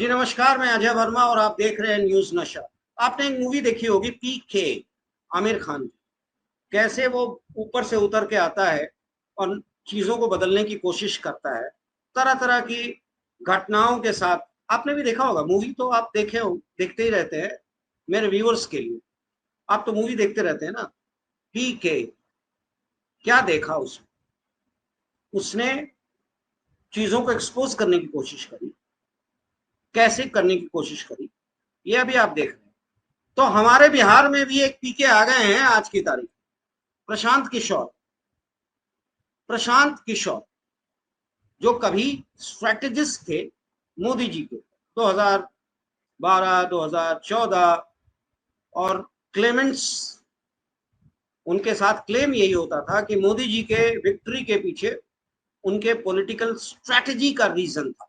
जी नमस्कार, मैं अजय वर्मा और आप देख रहे हैं न्यूज नशा। आपने एक मूवी देखी होगी पीके, आमिर खान की। कैसे वो ऊपर से उतर के आता है और चीजों को बदलने की कोशिश करता है तरह तरह की घटनाओं के साथ। आपने भी देखा होगा मूवी, तो आप देखे हो, देखते ही रहते हैं। मेरे व्यूअर्स के लिए, आप तो मूवी देखते रहते हैं ना। पीके, क्या देखा उसमें? उसने चीजों को एक्सपोज करने की कोशिश करी, कैसे करने की कोशिश करी, ये अभी आप देख रहे हैं। तो हमारे बिहार में भी एक पीके आ गए हैं आज की तारीख। प्रशांत किशोर। प्रशांत किशोर जो कभी स्ट्रेटेजिस्ट थे मोदी जी के, 2012 2014, और क्लेमेंट्स, उनके साथ क्लेम यही होता था कि मोदी जी के विक्ट्री के पीछे उनके पॉलिटिकल स्ट्रेटेजी का रीजन था।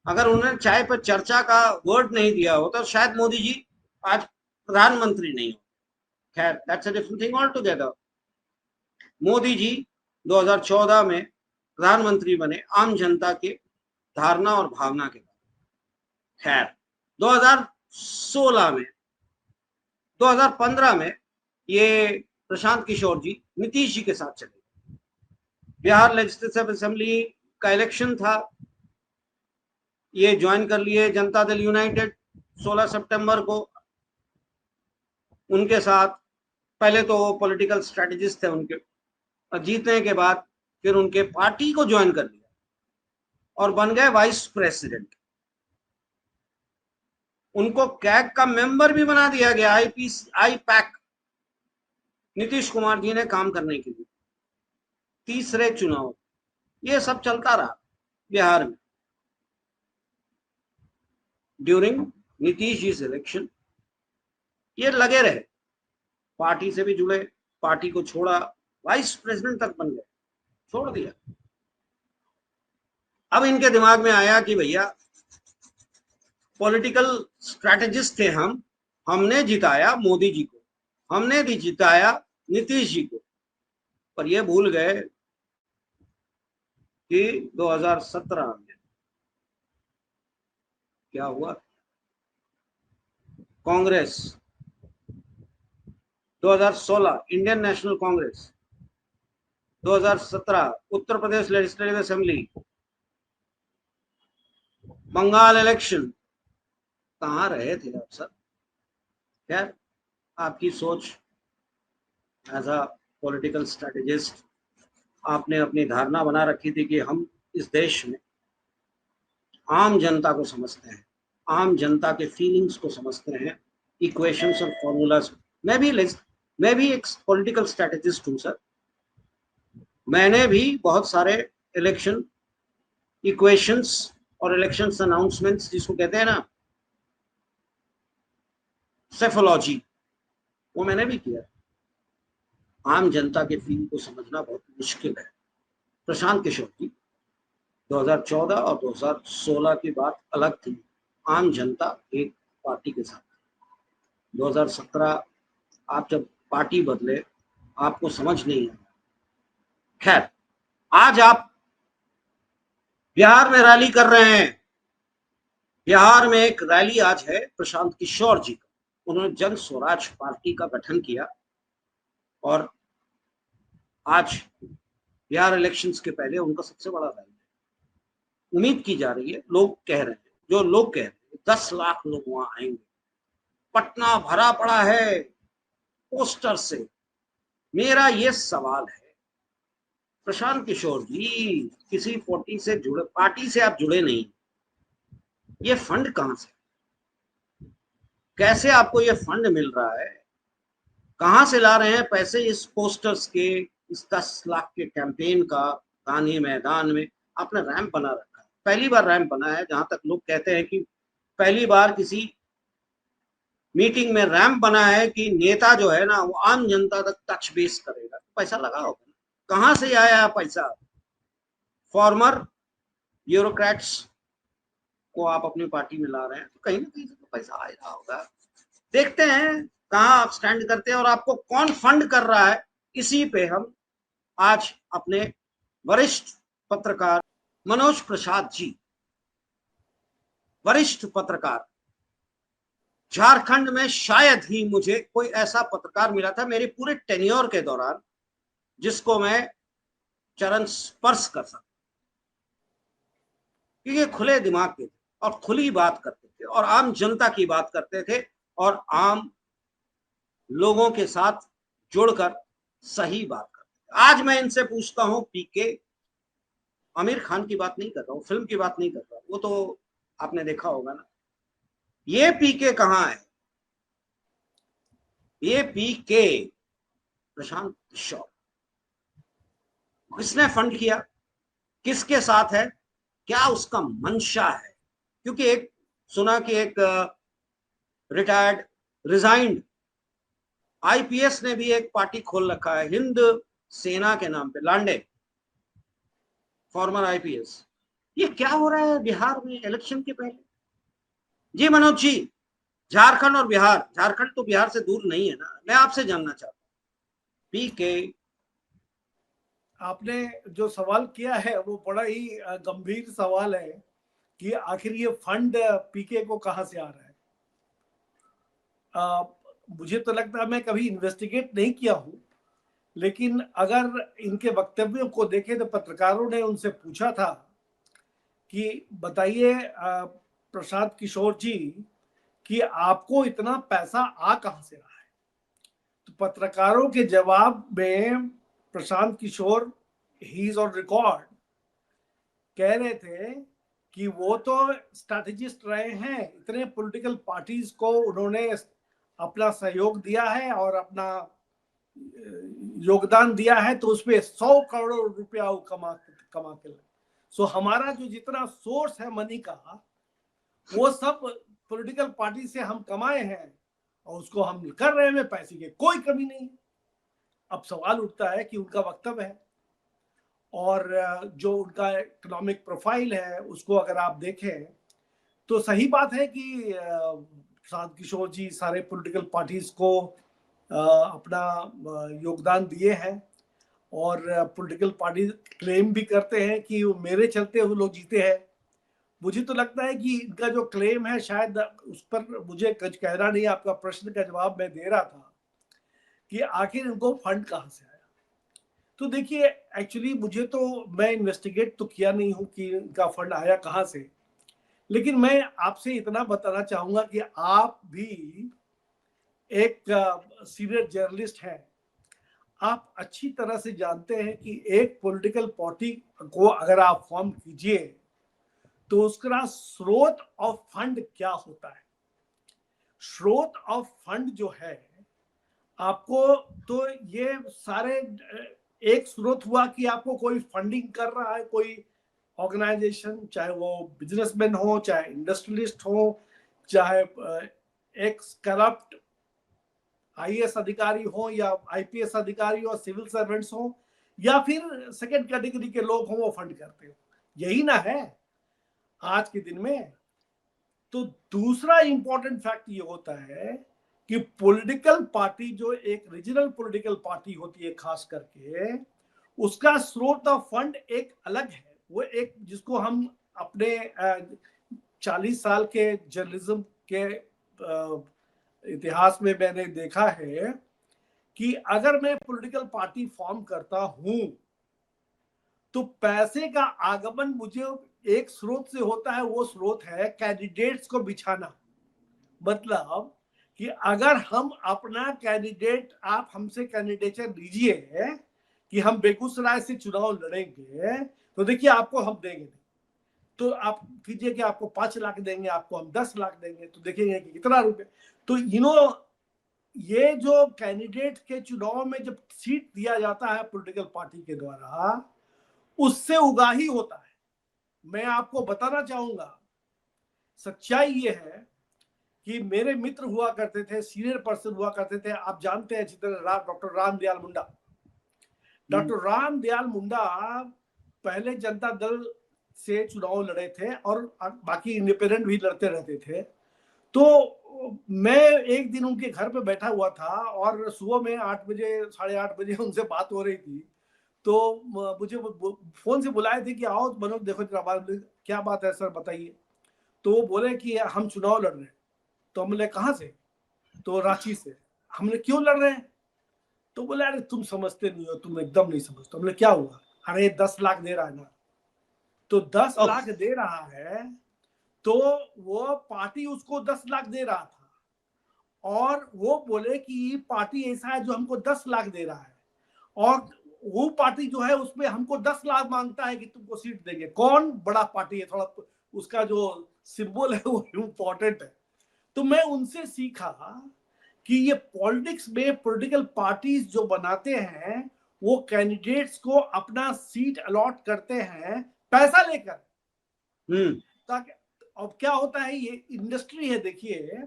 अगर उन्होंने चाय पर चर्चा का वर्ड नहीं दिया होता तो शायद मोदी जी आज प्रधानमंत्री नहीं हो। खैर, that's a different thing altogether. Modi ji 2014 में प्रधानमंत्री बने आम जनता के धारणा और भावना के बाद। खैर, 2016 में, 2015 में ये प्रशांत किशोर जी नीतीश जी के साथ चले। बिहार लेजिस्लेटिव असेंबली का इलेक्शन था, ये ज्वाइन कर लिए जनता दल यूनाइटेड 16 सितंबर को। उनके साथ पहले तो पॉलिटिकल स्ट्रेटेजिस्ट थे उनके, और जीतने के बाद फिर उनके पार्टी को ज्वाइन कर लिया और बन गए वाइस प्रेसिडेंट। उनको कैग का मेंबर भी बना दिया गया, आई पैक, नीतीश कुमार जी ने काम करने के लिए। तीसरे चुनाव, ये सब चलता रहा बिहार में ड्यूरिंग नीतीश जी इलेक्शन। ये लगे रहे, पार्टी से भी जुड़े, पार्टी को छोड़ा, वाइस प्रेसिडेंट तक बन गए, छोड़ दिया। अब इनके दिमाग में आया कि भैया पॉलिटिकल स्ट्रेटेजिस्ट थे हम, हमने जिताया मोदी जी को, हमने भी जिताया नीतीश जी को, पर ये भूल गए कि 2017 में क्या हुआ। Congress, 2016 Indian national Congress, 2017 Uttar Pradesh legislative assembly, Bengal election, कहाँ रहे थे आप सब? खैर, आपकी सोच एज अ पॉलिटिकल स्ट्रेटेजिस्ट, आपने अपनी धारणा बना रखी थी कि हम इस देश में आम जनता को समझते हैं, आम जनता के फीलिंग्स को समझते हैं, इक्वेशंस और फॉर्मूलाज। मैं भी एक पॉलिटिकल स्ट्रेटेजिस्ट हूं सर। मैंने भी बहुत सारे इलेक्शन इक्वेशंस और इलेक्शंस अनाउंसमेंट्स, जिसको कहते हैं ना सेफोलॉजी, वो मैंने भी किया। आम जनता के फील को समझना बहुत मुश्किल है। प्रशांत किशोर जी, 2014 और 2016 की बात अलग थी, आम जनता एक पार्टी के साथ। 2017 आप जब पार्टी बदले, आपको समझ नहीं आया। खैर, आज आप बिहार में रैली कर रहे हैं। बिहार में एक रैली आज है प्रशांत किशोर जी का। उन्होंने जन स्वराज पार्टी का गठन किया और आज बिहार इलेक्शंस के पहले उनका सबसे बड़ा रैली है। उम्मीद की जा रही है, लोग कह रहे हैं, जो लोग कह रहे हैं 10 लाख लोग वहां आएंगे। पटना भरा पड़ा है पोस्टर से। मेरा ये सवाल है, प्रशांत किशोर जी, किसी पार्टी से आप जुड़े नहीं, ये फंड कहां से, कैसे आपको ये फंड मिल रहा है? कहां से ला रहे हैं पैसे इस पोस्टर्स के, इस 10 लाख के कैंपेन का? गांधी मैदान में आपने रैंप बना रखा है, पहली बार रैंप बना है। जहां तक लोग कहते हैं कि पहली बार किसी मीटिंग में रैंप बना है कि नेता जो है ना वो आम जनता तक टच बेस करेगा। तो पैसा लगा होगा, कहां से आया पैसा? फॉर्मर ब्यूरोक्रेट्स को आप अपनी पार्टी में ला रहे हैं, तो कहीं ना कहीं से तो पैसा आ रहा होगा। देखते हैं कहां आप स्टैंड करते हैं और आपको कौन फंड कर रहा है। इसी पे हम आज अपने वरिष्ठ पत्रकार मनोज प्रसाद जी वरिष्ठ पत्रकार। झारखंड में शायद ही मुझे कोई ऐसा पत्रकार मिला था मेरे पूरे टेन्योर के दौरान जिसको मैं चरण स्पर्श कर सकता, क्योंकि खुले दिमाग के थे और खुली बात करते थे और आम जनता की बात करते थे और आम लोगों के साथ जुड़कर सही बात करते थे। आज मैं इनसे पूछता हूं, पीके, आमिर खान की बात नहीं कर रहा हूं, फिल्म की बात नहीं कर रहा हूं, वो तो आपने देखा होगा ना, ये पीके कहां है? ये पीके प्रशांत किशोर, किसने फंड किया, किसके साथ है, क्या उसका मंशा है? क्योंकि एक सुना कि एक रिटायर्ड रिजाइंड आईपीएस ने भी एक पार्टी खोल रखा है हिंद सेना के नाम पे, लांडे, फॉर्मर आईपीएस। ये क्या हो रहा है बिहार में इलेक्शन के पहले? जी मनोज जी, झारखंड और बिहार, झारखंड तो बिहार से दूर नहीं है ना, मैं आपसे जानना चाहता हूँ पीके। आपने जो सवाल किया है वो बड़ा ही गंभीर सवाल है कि आखिर ये फंड पीके को कहां से आ रहा है। मुझे तो लगता है, मैं कभी इन्वेस्टिगेट नहीं किया हूं, लेकिन अगर इनके वक्तव्यों को देखें तो पत्रकारों ने उनसे पूछा था कि बताइए प्रशांत किशोर जी कि आपको इतना पैसा आ कहां से रहा है। तो पत्रकारों के जवाब में Prashant Kishor, he is on record, कह रहे थे कि वो तो स्ट्रैटेजिस्ट रहे हैं, इतने पॉलिटिकल पार्टीज को उन्होंने अपना सहयोग दिया है और अपना योगदान दिया है, तो उसमें 100 करोड़ रुपया कमा कमा के। सो हमारा जो जितना सोर्स है मनी का, वो सब पॉलिटिकल पार्टी से हम कमाए हैं और उसको हम कर रहे हैं, पैसे की कोई कमी नहीं। अब सवाल उठता है कि उनका वक्तव्य है और जो उनका इकोनॉमिक प्रोफाइल है उसको अगर आप देखें तो सही बात है कि प्रशांत किशोर जी सारे पॉलिटिकल पार्टीज को अपना योगदान दिए हैं और पॉलिटिकल पार्टी क्लेम भी करते हैं कि वो मेरे चलते वो लोग जीते हैं। मुझे तो लगता है कि इनका जो क्लेम है, शायद उस पर मुझे कुछ कहना नहीं, आपका प्रश्न का जवाब मैं दे रहा था कि आखिर इनको फंड कहां से आया। तो देखिए, एक्चुअली मुझे तो, मैं इन्वेस्टिगेट तो किया नहीं हूं कि इनका फंड आया कहां से, लेकिन मैं आपसे इतना बताना चाहूंगा कि आप भी एक सीनियर जर्नलिस्ट हैं, आप अच्छी तरह से जानते हैं कि एक पॉलिटिकल पार्टी को अगर आप फॉर्म कीजिए तो उसका स्रोत ऑफ फंड क्या होता है। स्रोत ऑफ फंड जो है आपको, तो ये सारे एक स्रोत हुआ कि आपको कोई फंडिंग कर रहा है, कोई ऑर्गेनाइजेशन, चाहे वो बिजनेसमैन हो, चाहे इंडस्ट्रियलिस्ट हो, चाहे एक्स करप्ट आईएएस अधिकारी हो या आईपीएस अधिकारी हो, सिविल सर्वेंट्स हो, या फिर सेकेंड कैटेगरी के लोग हो, वो फंड करते हो। यही ना है आज के दिन में। तो दूसरा इंपॉर्टेंट फैक्ट ये होता है कि पॉलिटिकल पार्टी, जो एक रीजनल पॉलिटिकल पार्टी होती है खास करके, उसका स्रोत ऑफ फंड एक अलग है। वो एक जिसको हम अपने 40 साल के जर्नलिज्म के इतिहास में मैंने देखा है कि अगर मैं पॉलिटिकल पार्टी फॉर्म करता हूं तो पैसे का आगमन मुझे एक स्रोत से होता है, वो स्रोत है कैंडिडेट्स को बिछाना। मतलब कि अगर हम अपना कैंडिडेट, आप हमसे कैंडिडेचर लीजिए कि हम बेगूसराय से चुनाव लड़ेंगे, तो देखिए आपको हम देंगे, तो आप कीजिए कि आपको 5 लाख देंगे, आपको हम 10 लाख देंगे, तो देखेंगे कि कितना रुपए। तो ये जो कैंडिडेट के चुनाव में जब सीट दिया जाता है पॉलिटिकल पार्टी के द्वारा, उससे उगाही होता है। मैं आपको बताना चाहूंगा, सच्चाई ये है कि मेरे मित्र हुआ करते थे, सीनियर पर्सन हुआ करते थे, आप जानते हैं डॉक्टर रामदयाल मुंडा। डॉक्टर रामदयाल मुंडा पहले जनता दल से चुनाव लड़े थे और बाकी इंडिपेंडेंट भी लड़ते रहते थे। तो मैं एक दिन उनके घर पे बैठा हुआ था और सुबह में 8 बजे, 8:30 बजे उनसे बात हो रही थी। तो मुझे फोन से बुलाए थे कि आओ मनोज देखो जरा बात। क्या बात है सर, बताइए। तो वो बोले कि हम चुनाव लड़ रहे हैं। तो हम बोले कहाँ से? तो रांची से। हमने क्यों लड़ रहे हैं? तो बोले अरे तुम समझते नहीं हो, तुम एकदम नहीं समझते। हमने क्या हुआ? अरे 10 लाख दे रहा है ना। तो 10 ओह, लाख दे रहा है तो वो पार्टी उसको 10 लाख दे रहा था, और वो बोले कि पार्टी ऐसा है जो हमको 10 लाख दे रहा है, और वो पार्टी जो है उसमें हमको 10 लाख मांगता है कि तुमको सीट देंगे। कौन बड़ा पार्टी है, थोड़ा उसका जो सिंबल है वो इम्पोर्टेंट है। तो मैं उनसे सीखा कि ये पॉलिटिक्स में पॉलिटिकल पार्टीज जो बनाते हैं वो कैंडिडेट्स को अपना सीट अलॉट करते हैं पैसा लेकर, ताकि अब क्या होता है, ये इंडस्ट्री है। देखिए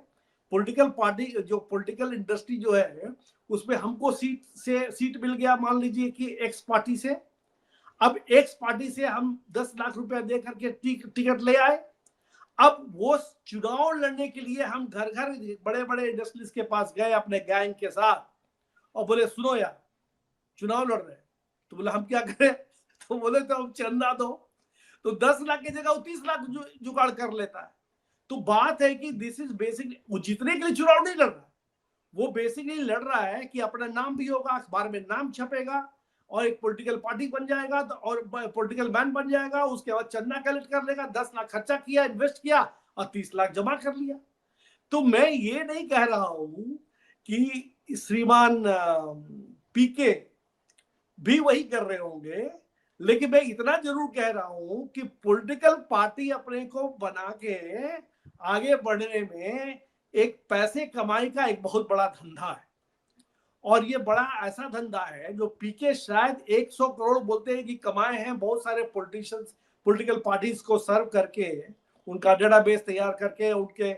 पॉलिटिकल पार्टी जो पॉलिटिकल इंडस्ट्री जो है उसमें हमको सीट मिल गया, मान लीजिए कि एक्स पार्टी से। अब एक्स पार्टी से हम 10 लाख रुपया दे करके टिकट ले आए। अब वो चुनाव लड़ने के लिए हम घर घर बड़े बड़े इंडस्ट्रीज के पास गए अपने गैंग के साथ और बोले सुनो यार चुनाव लड़ रहे हैं। तो बोले हम क्या करें? तो बोले तो हम चंदा दो। तो 10 लाख की जगह वो 30 लाख जुगाड़ कर लेता है। तो बात है कि दिस इज बेसिकली, वो जीतने के लिए चुनाव नहीं लड़ रहा, वो बेसिकली लड़ रहा है कि अपना नाम भी होगा, अखबार में नाम छपेगा और एक पॉलिटिकल पार्टी बन जाएगा, तो और पॉलिटिकल मैन बन जाएगा। उसके बाद चंदा कलेक्ट कर लेगा, 10 लाख खर्चा किया, इन्वेस्ट किया और 30 लाख जमा कर लिया। तो मैं ये नहीं कह रहा हूं कि श्रीमान पीके भी वही कर रहे होंगे, लेकिन मैं इतना जरूर कह रहा हूं कि पॉलिटिकल पार्टी अपने को बना के आगे बढ़ने में एक पैसे कमाई का एक बहुत बड़ा धंधा है। और ये बड़ा ऐसा धंधा है जो पीके शायद 100 करोड़ बोलते हैं कि कमाए हैं बहुत सारे पॉलिटिशियंस, पॉलिटिकल पार्टीज को सर्व करके, उनका डेटाबेस तैयार करके, उनके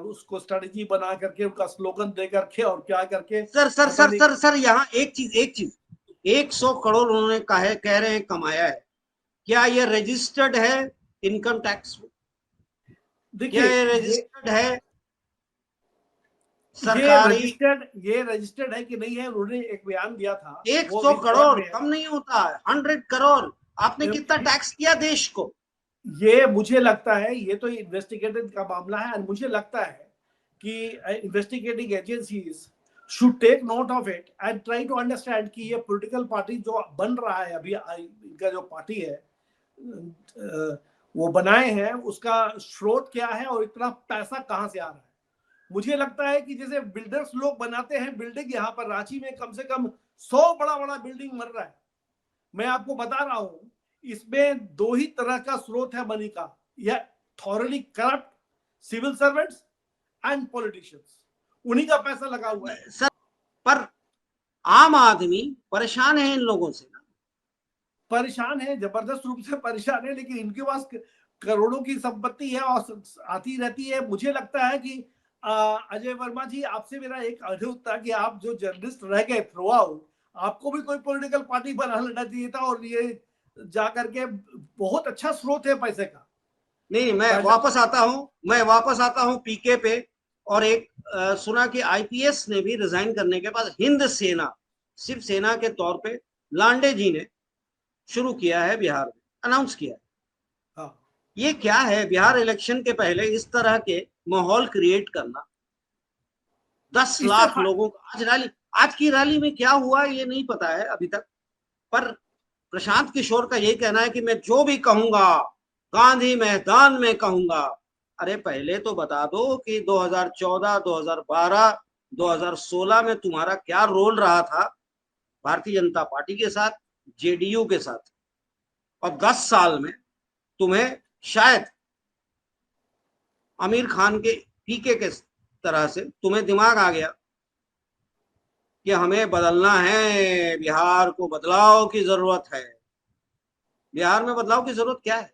उसको स्ट्रेटेजी बना करके, उनका स्लोगन दे करके और क्या करके। सर यहाँ एक चीज 100 करोड़ उन्होंने कह रहे हैं कमाया है, क्या ये रजिस्टर्ड है इनकम टैक्स? क्या देखिए ये रजिस्टर्ड है ये सरकारी? रजिस्टर्ड है कि नहीं है, उन्होंने एक बयान दिया था, वो 100 अभी रिकॉर्ड करोड़ में है। कम नहीं होता है, 100 करोड़। आपने कितना टैक्स किया देश को? ये मुझे लगता है ये तो इन्वेस्टिगेटिव का मामला है, और मुझे लगता है कि investigating agencies should take note of it and try to understand कि ये पॉलिटिकल पार्टी जो बन रहा है अभी, इनका जो पार्टी है वो बनाए हैं, उसका स्रोत क्या है और इतना पैसा कहां से आ रहा है। मुझे लगता है कि जैसे बिल्डर्स लोग बनाते हैं बिल्डिंग, यहाँ पर रांची में कम से कम 100 बड़ा बड़ा बिल्डिंग बन रहा है। मैं आपको बता रहा हूं इसमें दो ही तरह का स्रोत है मनी का, या thoroughly corrupt civil servants and politicians, उन्हीं का पैसा लगा हुआ है। सर पर आम आदमी परेशान है इन लोगों से ना। परेशान है, जबरदस्त रूप से परेशान है, लेकिन इनके पास करोड़ों की संपत्ति है और आती रहती है। मुझे लगता है कि अजय वर्मा जी, आपसे मेरा एक अनुरोध था कि आप जो जर्नलिस्ट रह गए थ्रू आउट, आपको भी कोई पॉलिटिकल पार्टी बना लेना चाहिए था, और ये जा करके बहुत अच्छा स्रोत है पैसे का। नहीं, मैं वापस आता हूं पीके पे। और एक सुना कि आईपीएस ने भी रिजाइन करने के बाद हिंद सेना, शिव सेना के तौर पे लांडे जी ने शुरू किया है बिहार में, अनाउंस किया है। हाँ, ये क्या है बिहार इलेक्शन के पहले इस तरह के माहौल क्रिएट करना? 10 इससे लाख लोगों का आज की रैली में क्या हुआ ये नहीं पता है अभी तक। पर प्रशांत किशोर का यही कहना है कि मैं जो भी कहूंगा गांधी मैदान में कहूंगा। अरे पहले तो बता दो कि 2014, 2012, 2016 में तुम्हारा क्या रोल रहा था भारतीय जनता पार्टी के साथ, जेडीयू के साथ। और 10 साल में तुम्हें शायद आमिर खान के पीके के तरह से तुम्हें दिमाग आ गया कि हमें बदलना है, बिहार को बदलाव की जरूरत है। बिहार में बदलाव की जरूरत क्या है?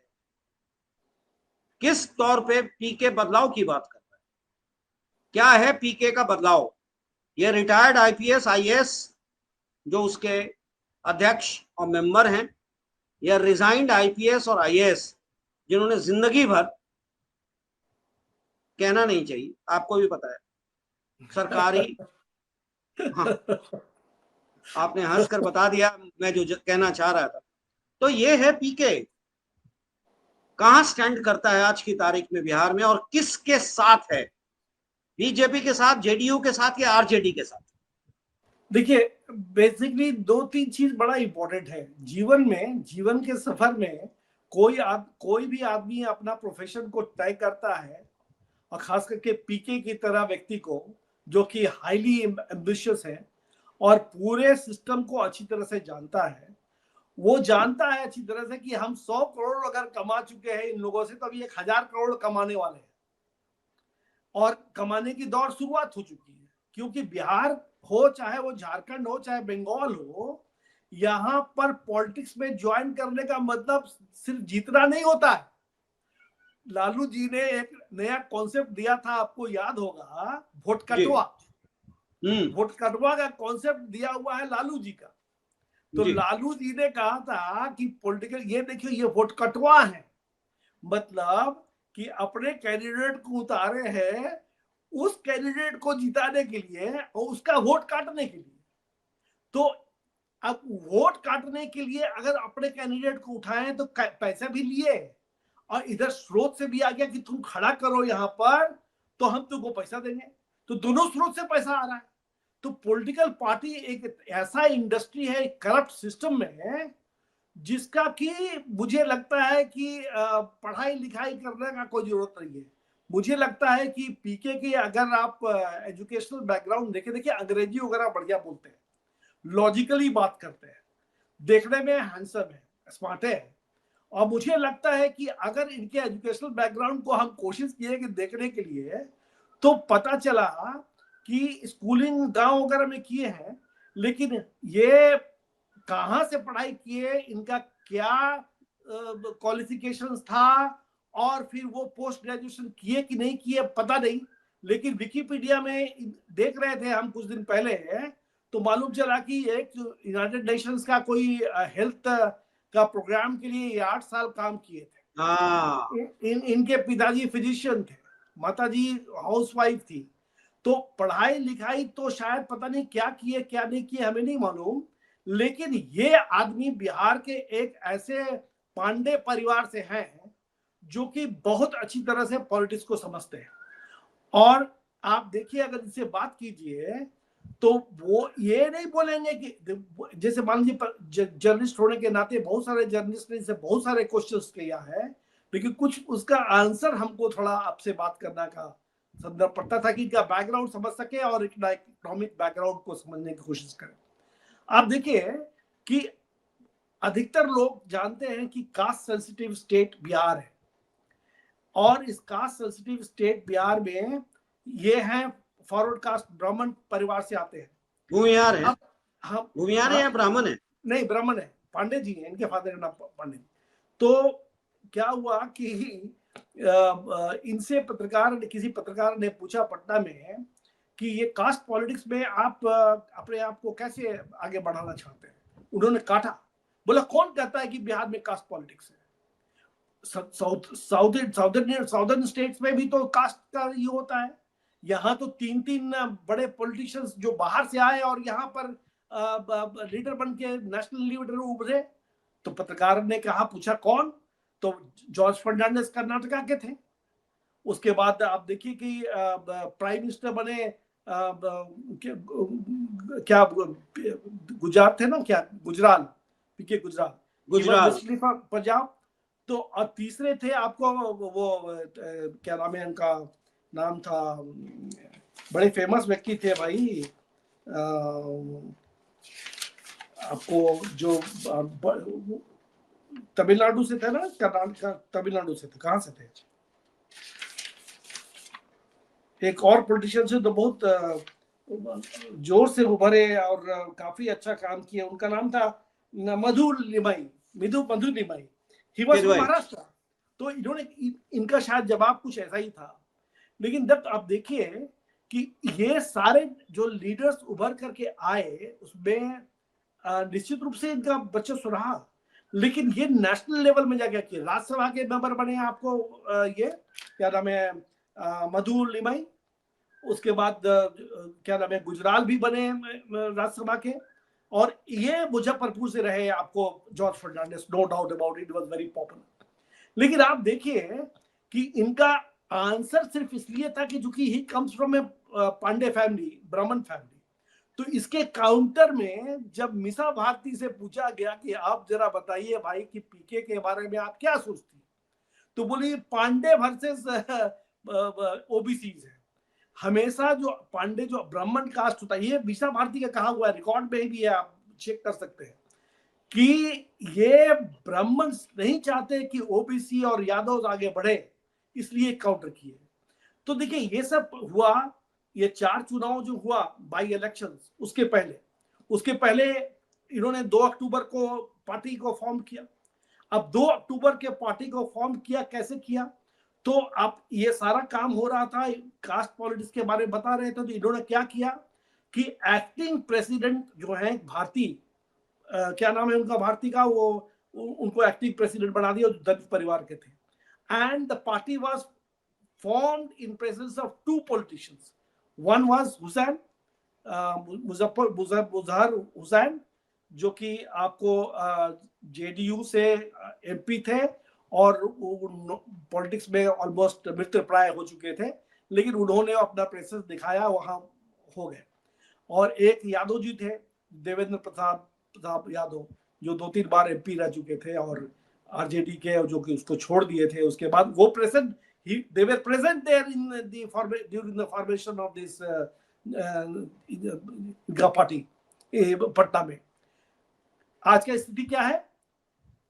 किस तौर पे पीके बदलाव की बात कर रहा है? क्या है पीके का बदलाव? ये रिटायर्ड आईपीएस आईएएस जो उसके अध्यक्ष और मेंबर हैं, या रिजाइंड आईपीएस और आईएएस जिन्होंने जिंदगी भर, कहना नहीं चाहिए आपको भी पता है, सरकारी, हाँ आपने हंसकर बता दिया मैं जो कहना चाह रहा था। तो ये है पीके कहाँ स्टैंड करता है आज की तारीख में बिहार में, और किसके साथ है, बीजेपी के साथ, जेडीयू के साथ या आरजेडी के साथ? देखिए, बेसिकली दो तीन चीज बड़ा इंपॉर्टेंट है जीवन में, जीवन के सफर में। कोई भी आदमी अपना प्रोफेशन को तय करता है, और खास करके पीके की तरह व्यक्ति को, जो कि हाईली एम्बिशियस है और पूरे सिस्टम को अच्छी तरह से जानता है। वो जानता है अच्छी तरह से कि हम 100 करोड़ अगर कमा चुके हैं इन लोगों से, तो अभी 1000 करोड़ कमाने वाले हैं, और कमाने की दौड़ शुरुआत हो चुकी है। क्योंकि बिहार हो, चाहे वो झारखंड हो, चाहे बंगाल हो, यहां पर पॉलिटिक्स में ज्वाइन करने का मतलब सिर्फ जीतना नहीं होता है। लालू जी ने एक नया कॉन्सेप्ट दिया था, आपको याद होगा, वोट कटवा। वोट कटवा का कॉन्सेप्ट दिया हुआ है लालू जी का। तो लालू जी ने कहा था कि पॉलिटिकल, ये देखिए ये वोट कटवा है, मतलब कि अपने कैंडिडेट को उतारे हैं उस कैंडिडेट को जिताने के लिए और उसका वोट काटने के लिए। तो अब वोट काटने के लिए अगर अपने कैंडिडेट को उठाए तो पैसे भी लिए, और इधर स्रोत से भी आ गया कि तुम खड़ा करो यहां पर तो हम तुमको पैसा देंगे। तो दोनों स्रोत से पैसा आ रहा है। तो पॉलिटिकल पार्टी एक ऐसा इंडस्ट्री है करप्ट सिस्टम में, जिसका कि मुझे लगता है कि पढ़ाई लिखाई करने का कोई जरूरत नहीं है। मुझे लगता है कि पीके की अगर आप एजुकेशनल बैकग्राउंड देखें, देखिए अंग्रेजी वगैरह बढ़िया बोलते हैं, लॉजिकली बात करते हैं, देखने में हैंडसम है, स्मार्ट है। और मुझे लगता है कि अगर इनके एजुकेशनल बैकग्राउंड को हम कोशिश किए कि देखने के लिए, तो पता चला कि स्कूलिंग गांव वगैरह में किए हैं, लेकिन ये कहां से पढ़ाई किए, इनका क्या क्वालिफिकेशंस था, और फिर वो पोस्ट ग्रेजुएशन किए कि नहीं किए पता नहीं। लेकिन विकिपीडिया में देख रहे थे हम कुछ दिन पहले, तो मालूम चला कि एक यूनाइटेड नेशंस का कोई हेल्थ का प्रोग्राम के लिए 8 साल काम किए थे। इनके पिताजी फिजिशियन थे, माताजी हाउसवाइफ थी। तो पढ़ाई लिखाई तो शायद पता नहीं क्या किए क्या नहीं किए, हमें नहीं मालूम। लेकिन ये आदमी बिहार के एक ऐसे पांडे परिवार से हैं जो कि बहुत अच्छी तरह से पॉलिटिक्स को समझते हैं। और आप देखिए, अगर इनसे बात कीजिए तो वो ये नहीं बोलेंगे कि, जैसे मान लीजिए जर्नलिस्ट होने के नाते बहुत सारे जर्नलिस्ट ने इनसे बहुत सारे क्वेश्चंस किया है, लेकिन कुछ उसका आंसर हमको थोड़ा आपसे बात करना का संदर्भ पड़ता था कि इनका बैकग्राउंड समझ सके और इकोनॉमिक बैकग्राउंड को समझने की कोशिश करें। आप देखिए कि अधिकतर लोग जानते हैं कि कास्ट सेंसिटिव स्टेट बिहार है, और इस कास्ट सेंसिटिव स्टेट बिहार में ये हैं फॉरवर्ड कास्ट ब्राह्मण परिवार से आते हैं। भूमियार है, हम भूमियार है या ब्राह्मण है? नहीं, ब्राह्मण है, पांडे जी हैं, इनके फादर का नाम पांडे। तो क्या हुआ कि इनसे किसी पत्रकार ने पूछा पटना में कि ये कास्ट पॉलिटिक्स में आप अपने आप को कैसे आगे बढ़ाना चाहते हैं। उन्होंने काटा, बोला कौन कहता है कि बिहार में कास्ट पॉलिटिक्स है? साउदर्न स्टेट्स में भी तो कास्ट का ये होता है। यहाँ तो 3 बड़े पॉलिटिशियंस जो बाहर से आए और यहाँ पर लीडर बन के नेशनल लीडर उभरे। तो पत्रकार ने कहा, पूछा कौन? तो जॉर्ज फर्नांडिस कर्नाटका के थे। उसके बाद आप देखिए कि प्राइम मिनिस्टर बने क्या गुजरात थे ना, क्या गुजराल, पीके गुजराल पंजाब। तो और तीसरे थे आपको वो क्या नाम है, उनका नाम था, बड़े फेमस व्यक्ति थे भाई, आपको जो तमिलनाडु से थे ना, कर्नाटक तमिलनाडु से थे, कहां से थे, एक और पॉलिटिशियन से तो बहुत जोर से उभरे और काफी अच्छा काम किया, उनका नाम था Madhu Limaye. He was from Maharashtra. तो इन्होंने, इनका शायद जवाब कुछ ऐसा ही था। लेकिन जब आप देखिए कि ये सारे जो लीडर्स उभर करके आए, उसमें निश्चित रूप से इनका वर्चस्व रहा, लेकिन ये नेशनल लेवल में जाके किया। राज्यसभा के मेंबर बने आपको ये क्या नाम है, मधु लिमाई। उसके बाद क्या नाम है, गुजराल भी बने राज्यसभा के। और ये मुजफ्फरपुर से रहे आपको George Fernandes, no doubt about it, was very popular. लेकिन आप देखिए कि इनका आंसर सिर्फ इसलिए था कि चूंकि he comes from a Pandey family, Brahmin family, तो इसके काउंटर में जब मीसा भारती से पूछा गया कि आप जरा बताइए भाई कि पीके के बारे में आप क्या सोचती हैं, तो बोली पांडे वर्सेस ओबीसीज है। हमेशा जो पांडे जो ब्राह्मण कास्ट होता है, ये मीसा भारती का कहा हुआ है, रिकॉर्ड में भी है, आप चेक कर सकते हैं कि ये ब्राह्मण नहीं चाहते कि ओबीसी और यादव आगे बढ़े, इसलिए काउंटर किए। तो देखिए ये सब हुआ, ये 4 चुनाव जो हुआ बाई इलेक्शंस, उसके पहले इन्होंने 2 अक्टूबर को पार्टी को फॉर्म किया। अब 2 अक्टूबर के पार्टी को फॉर्म किया, कैसे किया? तो अब ये सारा काम हो रहा था, कास्ट पॉलिटिक्स के बारे में बता रहे थे, तो इन्होंने क्या किया कि एक्टिंग प्रेसिडेंट जो है भारती, क्या नाम है उनका भारती का, वो उनको एक्टिंग प्रेसिडेंट बना दिया, दलित परिवार के थे। And the party was formed in presence of 2 politicians. One was Hussain, Mazhar Hussain, जो कि आपको जेडीयू से एमपी थे और पॉलिटिक्स में ऑलमोस्ट मृत प्राय हो चुके थे, लेकिन उन्होंने अपना प्रेसेंस दिखाया, वहां हो गए। और एक यादव जी थे, देवेंद्र प्रताप यादव, जो 2-3 बार एमपी रह चुके थे और आरजेडी के, जो कि उसको छोड़ दिए थे। उसके बाद वो present, they were present there during the formation of this party Patna में। आज का स्थिति क्या है?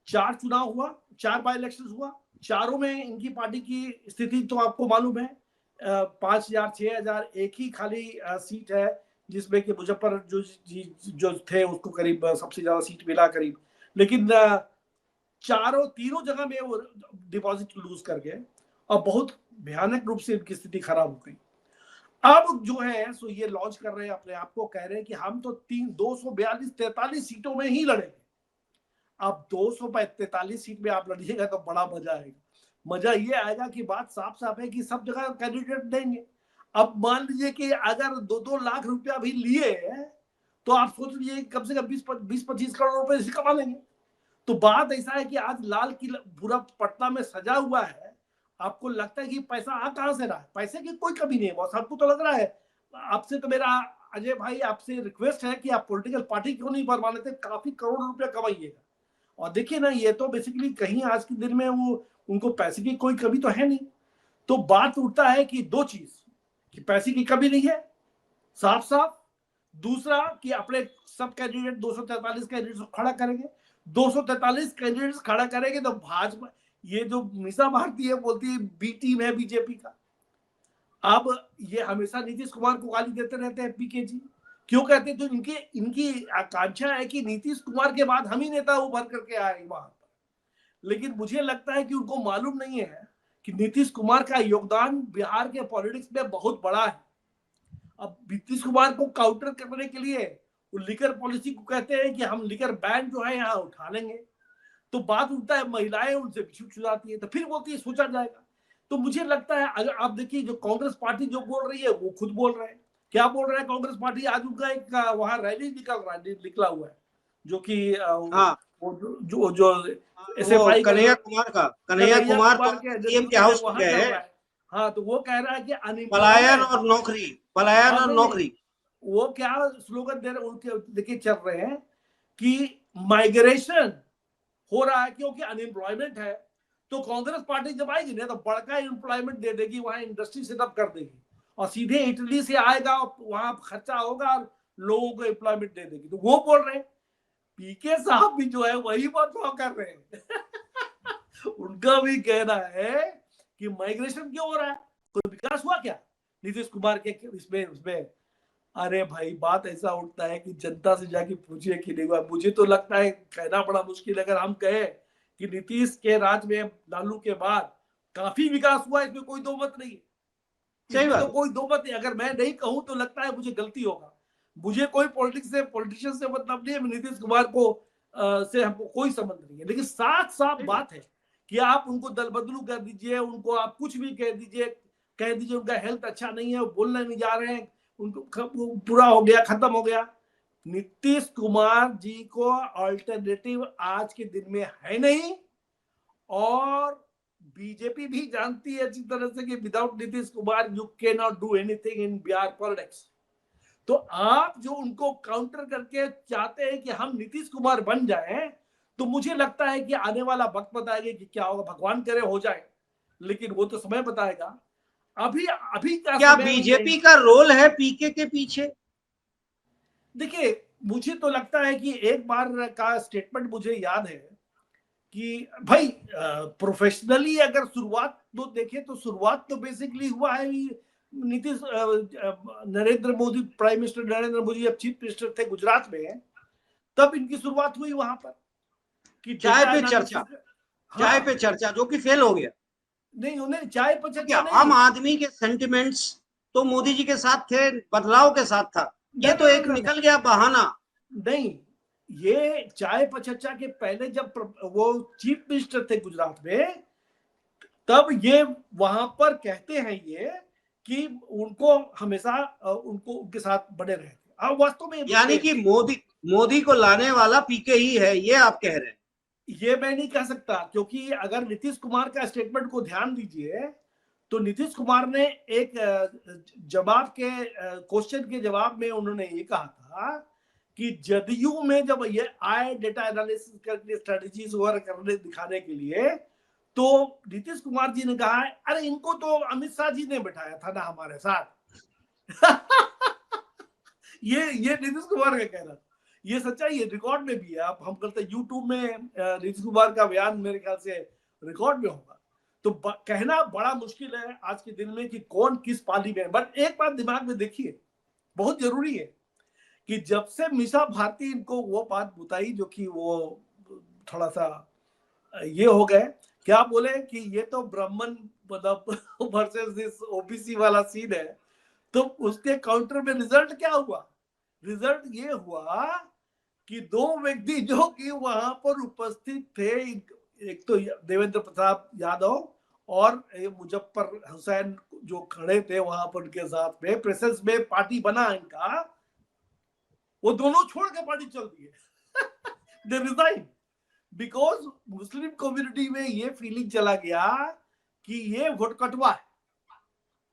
4 चुनाव हुआ, 4 बाई इलेक्शन हुआ, चारों में इनकी पार्टी की स्थिति तो आपको मालूम है, 5000 6000 एक ही खाली सीट है, जिसमें कि मुजफ्फर जो थे उसको करीब सबसे ज्यादा सीट मिला करीब, लेकिन तीनों जगह में वो डिपॉजिट लूज कर गए और बहुत भयानक रूप से इनकी स्थिति खराब हो गई। अब जो है सो ये लॉन्च कर रहे हैं, अपने आप को कह रहे हैं कि हम तो 242-43 सीटों में ही लड़ेंगे। अब 243 सीट में आप लड़िएगा तो बड़ा मजा आएगा। मजा ये आएगा कि बात साफ साफ है कि सब जगह कैंडिडेट देंगे। अब मान लीजिए कि अगर 2-2 लाख रुपया भी लिए तो आप सोच लीजिए कम से कम 20-25 करोड़ रुपए से कमा लेंगे। तो बात ऐसा है कि आज लाल किला पूरा पटना में सजा हुआ है, आपको लगता है कि पैसा आ कहां से रहा है? पैसे की कोई कमी नहीं है बॉस, आपको तो लग रहा है। आपसे तो मेरा अजय भाई आपसे रिक्वेस्ट है कि आप पॉलिटिकल पार्टी क्यों नहीं बनवा लेते, काफी करोड़ रुपया कमाइएगा। और देखिए ना, ये तो बेसिकली कहीं आज के दिन में वो उनको पैसे की कोई कमी तो है नहीं। तो बात उठता है कि 2 चीज, कि पैसे की कमी नहीं है साफ साफ, दूसरा कि अपने सब कैंडिडेट 243 कैंडिडेट खड़ा करेंगे। 243 कैंडिडेट्स खड़ा करेंगे तो भाजपा, ये जो मीसा भारती है बोलती है बी टीम है बीजेपी का। अब ये हमेशा नीतीश कुमार को गाली देते रहते हैं पीके जी, क्यों कहते हैं? तो इनकी आकांक्षा है कि नीतीश कुमार के बाद हम ही नेता उभर करके आए वहां पर। लेकिन मुझे लगता है कि उनको मालूम नहीं है कि नीतीश कुमार का योगदान बिहार के पॉलिटिक्स में बहुत बड़ा है। अब नीतीश कुमार को काउंटर करने के लिए वो लिकर पॉलिसी को कहते हैं कि हम लिकर बैन जो है यहाँ उठा लेंगे। तो बात उठता है, महिलाएं उनसे छुड़ाती है, तो फिर बोलती है सोचा जाएगा। तो मुझे लगता है अगर आप देखिए, जो कांग्रेस पार्टी जो बोल रही है वो खुद बोल रहे हैं। क्या बोल रहे हैं कांग्रेस पार्टी? आज उनका एक वहां रैली निकला हुआ है, जो कि हाँ, जो एसएफआई कन्हैया कुमार तो सीएम के हाउस में गए। हाँ, तो वो कह रहा है कि पलायन और नौकरी। वो क्या स्लोगन दे रहे उनके, देखिए चल रहे हैं कि माइग्रेशन हो रहा है क्योंकि अनएम्प्लॉयमेंट है। तो कांग्रेस पार्टी जब आएगी ना तो बड़का एम्प्लॉयमेंट दे देगी, वहां इंडस्ट्री सेटअप कर देगी और सीधे इटली से आएगा, वहां खर्चा होगा और लोगों को एम्प्लॉयमेंट दे देगी। तो वो बोल रहे हैं, पीके साहब भी जो है वही बात कर रहे हैं। उनका भी कहना है कि माइग्रेशन क्यों हो रहा है, कोई विकास हुआ क्या नीतीश कुमार के इसमें? अरे भाई, बात ऐसा उठता है कि जनता से जाके पूछिए कि नहीं हुआ। मुझे तो लगता है कहना बड़ा मुश्किल, अगर हम कहें कि नीतीश के राज में लालू के बाद काफी विकास हुआ, इसमें कोई दो मत नहीं है। इसमें तो कोई दो मत नहीं। अगर मैं नहीं कहूं तो लगता है मुझे गलती होगा। मुझे कोई पॉलिटिशियन से मतलब नहीं है, नीतीश कुमार को से हमको कोई संबंध नहीं है। लेकिन साफ बात है कि आप उनको दल बदलू कर दीजिए, उनको आप कुछ भी कह दीजिए उनका हेल्थ अच्छा नहीं है, वो बोलने नहीं जा रहे हैं, उनको पूरा हो गया, खत्म हो गया। नीतीश कुमार जी को अल्टरनेटिव आज के दिन में है नहीं, और बीजेपी भी जानती है अच्छी तरह से कि without Nitish Kumar you can not do anything in Bihar politics. तो आप जो उनको काउंटर करके चाहते हैं कि हम नीतीश कुमार बन जाएं, तो मुझे लगता है कि आने वाला वक्त बताएगा कि क्या होगा। भगवान करे हो जाए, लेकिन वो तो समय बताएगा। अभी अभी का क्या समय बीजेपी का रोल है पीके के पीछे? देखिए, मुझे तो लगता है कि एक बार का स्टेटमेंट मुझे याद है कि भाई प्रोफेशनली अगर शुरुआत तो देखें तो शुरुआत तो बेसिकली हुआ है नीतीश नरेंद्र मोदी, प्राइम मिनिस्टर नरेंद्र मोदी जब चीफ मिनिस्टर थे गुजरात में, तब इनकी शुरुआत हुई वहां पर कि चाय डेटा पे एनालिसिस। चर्चा, चाय पे हाँ, चर्चा जो कि फेल हो गया। नहीं उन्हें चाय पर तो क्या चर्चा नहीं। आम आदमी के सेंटिमेंट्स तो मोदी जी के साथ थे, बदलाव के साथ था, ये ना तो ना ना एक ना ना निकल गया बहाना। नहीं, ये चाय पर चर्चा के पहले जब वो चीफ मिनिस्टर थे गुजरात में, तब ये वहां पर कहते हैं ये कि उनको हमेशा उनको उनके साथ बने रहे थे। हाँ, वास्तव में ये यानी थे। कि मोदी को लाने वाला पीके ही है, ये आप कह रहे हैं? ये मैं नहीं कह सकता, क्योंकि अगर नीतीश कुमार का स्टेटमेंट को ध्यान दीजिए तो नीतीश कुमार ने एक जवाब के क्वेश्चन के जवाब में उन्होंने ये कहा था कि जदयू में जब ये आए डेटा एनालिसिस करके स्ट्रेटजीज वगैरह करने दिखाने के लिए, तो नीतीश कुमार जी ने कहा है अरे इनको तो अमित शाह जी ने बिठाया था ना हमारे साथ। ये नीतीश कुमार का कहना था। ये सच्चाई है, रिकॉर्ड में भी है। आप हम करते यूट्यूब में नीतीश कुमार का बयान मेरे ख्याल से रिकॉर्ड में होगा। तो कहना बड़ा मुश्किल है आज के दिन में कि कौन किस पार्टी में है। बट एक बात दिमाग में देखिए, बहुत जरूरी है कि जब से मीसा भारती इनको वो बात बताई जो कि वो थोड़ा सा ये हो गए, क्या बोले कि ये तो ब्राह्मण मतलब वर्सेस दिस ओबीसी वाला सीन है। तो उसके काउंटर में रिजल्ट क्या हुआ? रिजल्ट ये हुआ कि दो व्यक्ति जो कि वहां पर उपस्थित थे, एक तो देवेंद्र प्रसाद यादव और मुजफ्फर हुसैन जो खड़े थे वहां पर उनके साथ में प्रेसेंस में पार्टी बना इनका, वो दोनों छोड़ के पार्टी चल दिए। दे रिजाइन बिकॉज मुस्लिम कम्युनिटी में ये फीलिंग चला गया कि ये वोट कटवा है।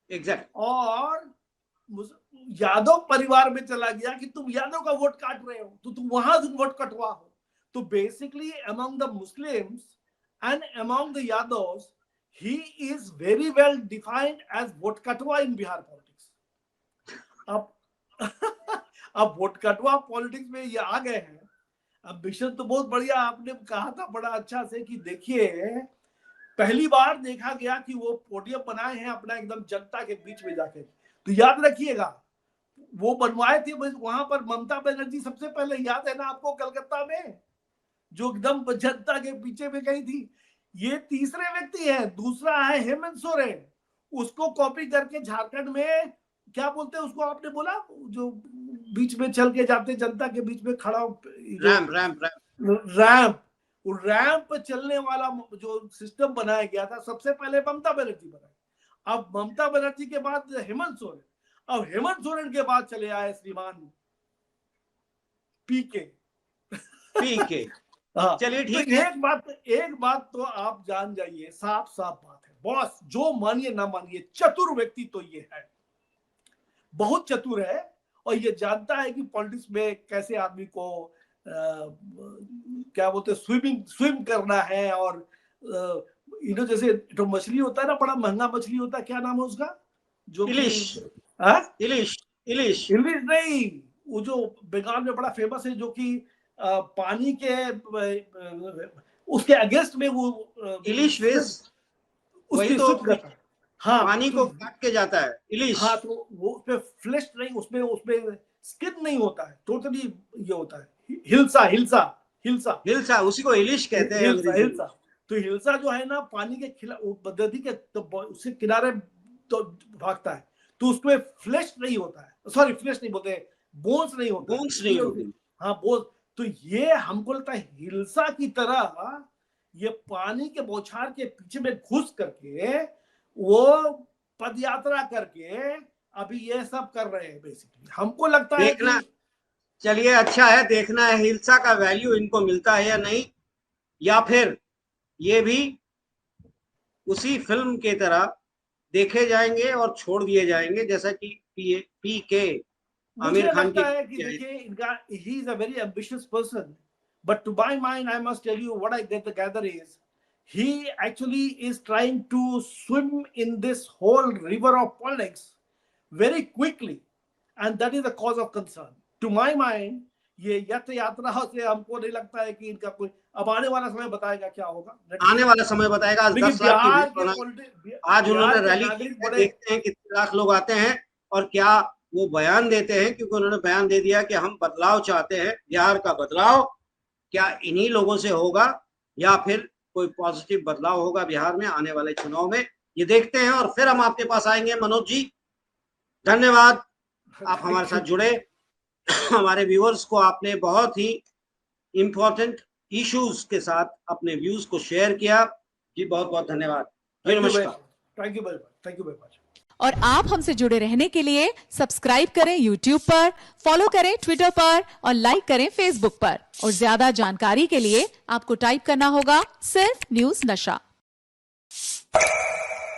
एग्जैक्ट। और यादव परिवार में चला गया कि तुम यादव का वोट काट रहे हो, तो तुम वहां से वोट कटवा हो। तो basically among the Muslims and among the Yadavs he is very well defined as vote katwa in Bihar politics. अब अब वोट कटवा पॉलिटिक्स में ये आ गए हैं। अब मिशन तो बहुत बढ़िया आपने कहा था बड़ा अच्छा से कि देखिए पहली बार देखा गया कि वो पोडियम बनाए हैं अपना एकदम जनता के बीच में जाके। तो याद रखिएगा वो बनवाए थे वहां पर ममता बनर्जी सबसे पहले, याद है ना आपको, कलकत्ता में जो एकदम जनता के पीछे में गई थी। ये तीसरे व्यक्ति है। दूसरा है हेमंत सोरेन, उसको कॉपी करके झारखंड में क्या बोलते हैं उसको, आपने बोला जो बीच में चल के जाते जनता के बीच में खड़ा जो रैम्प रैम्प रैम्प, रैम्प पे चलने वाला जो सिस्टम बनाया गया था सबसे पहले ममता बनर्जी बनाई। अब ममता बनर्जी के बाद हेमंत सोरेन, अब हेमंत सोरेन के बाद चले आए श्रीमान पीके। पीके। हाँ, चलिए तो ठीक है। एक बात तो आप जान जाइए, साफ साफ बात है बॉस, जो मानिए ना मानिए चतुर व्यक्ति तो ये है, बहुत चतुर है। और ये जानता है कि पॉलिटिक्स में कैसे आदमी को क्या बोलते स्विम करना है। और जैसे तो मछली होता है ना, बड़ा महंगा मछली होता है, क्या नाम है उसका जो कि इलिश। इलिश। इलिश। इलिश नहीं, वो जो बंगाल में बड़ा फेमस है जो कि पानी के उसके अगेंस्ट में वो इलिश वेस, वही उसकी तो स्विम करता है। हाँ पानी तो को काट के जाता है इलिश। हाँ, तो वो उसमें फ्लेश नहीं, उसमें उसमें स्किन नहीं होता है, टोटली ये होता है हिल्सा हिल्सा हिल्सा हिल्सा, उसी को इलिश कहते हैं हिल्सा अंग्रेजी में। हिल्सा। तो हिल्सा जो है ना पानी के नदी के तो उसके किनारे तो भागता है, तो उसमें फ्लेश नहीं होता है, सॉरी फ्लेश नहीं बोलते, बोन्स नहीं होता है, बोन्स नहीं होती। हाँ बोन्स। तो ये हमको लगता है हिल्सा की तरह ये पानी के बौछार के पीछे में घुस करके वो पदयात्रा करके अभी ये सब कर रहे हैं बेसिकली। हमको लगता है कि देखना, चलिए अच्छा है, देखना है हिल्सा का वैल्यू इनको मिलता है या नहीं, या फिर ये भी उसी फिल्म की तरह देखे जाएंगे और छोड़ दिए जाएंगे, जैसा कि पीके मुझे आमिर खान लगता की है कि देखिए इनका, he is a very ambitious person, but to my mind I must tell you what I get the gather is he actually is trying to swim in this whole river of politics very quickly, and that is the cause of concern to my mind. ये यथ यात्रा से हमको नहीं लगता है कि इनका कोई, अब आने वाला समय बताएगा क्या होगा, आने वाला समय बताएगा। आज 10 लाख की बिहार भीड़ बना, के आज बिहार उन्होंने के रैली की नागरिक है, बड़े, देखते हैं कितने लाख लोग आते हैं और क्या वो बयान देते हैं, क्योंकि उन्होंने बयान दे दिया कि हम बदलाव चाहते हैं। बिहार का बदलाव क्या इन्हीं लोगों से होगा या फिर कोई पॉजिटिव बदलाव होगा बिहार में आने वाले चुनाव में, ये देखते हैं। और फिर हम आपके पास आएंगे। मनोज जी धन्यवाद, आप हमारे साथ जुड़े। हमारे व्यूअर्स को आपने बहुत ही इंपॉर्टेंट इश्यूज के साथ अपने व्यूज को शेयर किया जी, बहुत बहुत धन्यवाद जी, नमस्कार। Thank you very much, thank you very much. और आप हमसे जुड़े रहने के लिए सब्सक्राइब करें YouTube पर, फॉलो करें Twitter पर और लाइक करें Facebook पर। और ज्यादा जानकारी के लिए आपको टाइप करना होगा सिर्फ न्यूज़ नशा।